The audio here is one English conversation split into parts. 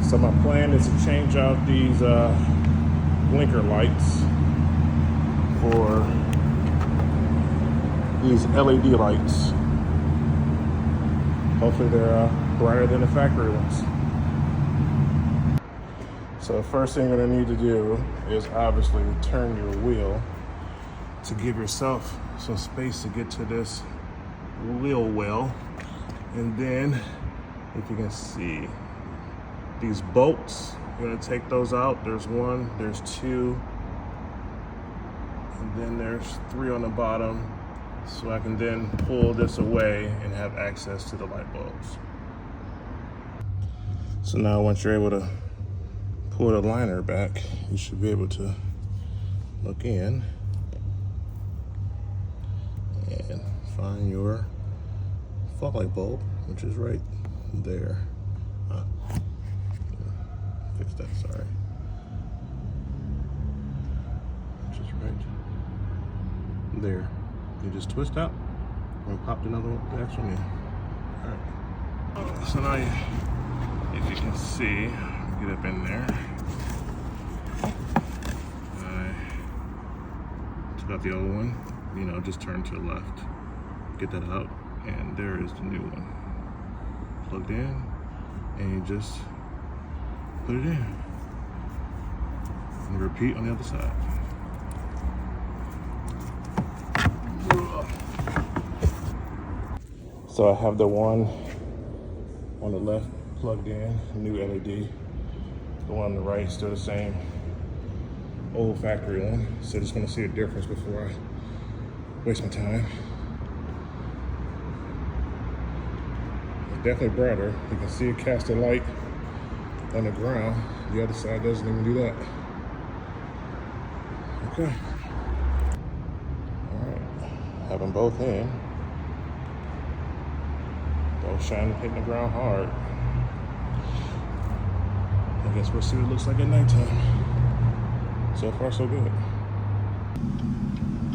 So my plan is to change out these blinker lights for these LED lights. Hopefully they're brighter than the factory ones. So the first thing you're gonna need to do is obviously turn your wheel to give yourself some space to get to this wheel well. And then, if you can see, these bolts, you're gonna take those out. There's one, there's two, and then there's three on the bottom. So I can then pull this away and have access to the light bulbs. So now once you're able to pull the liner back, you should be able to look in and find your fog light bulb, which is right there. Fix that, sorry. Which is right there. You just twist out and pop another one, the next one in. All right. So now, if you can see, get up in there. I took out the old one, you know, just turn to the left. Get that out, and there is the new one. Plugged in, and you just put it in. And repeat on the other side. So I have the one on the left plugged in, new LED. The one on the right, still the same old factory one. So just gonna see a difference before I waste my time. It's definitely brighter. You can see it cast a light on the ground. The other side doesn't even do that. Okay. All right, have them both in. Both shining, hitting the ground hard. I guess we'll see what it looks like at nighttime. So far, so good.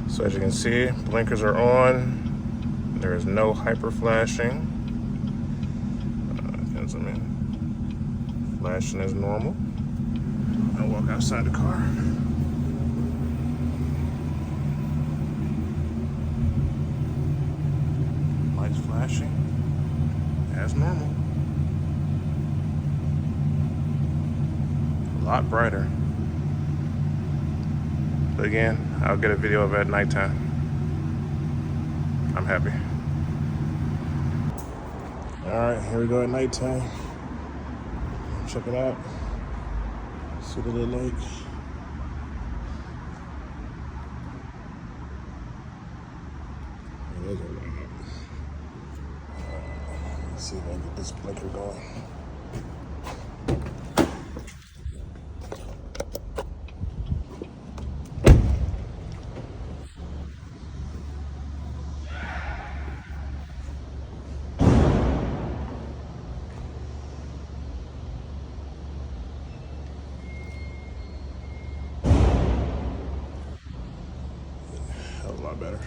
So as you can see, blinkers are on. There is no hyper flashing. Zoom in. Flashing as normal. I'll walk outside the car. Lights flashing as normal. A lot brighter. But again, I'll get a video of it at nighttime. I'm happy. All right, here we go at nighttime. Check it out. See what it look like. It is a lot. Let's see if I can get this blinker going. A lot better.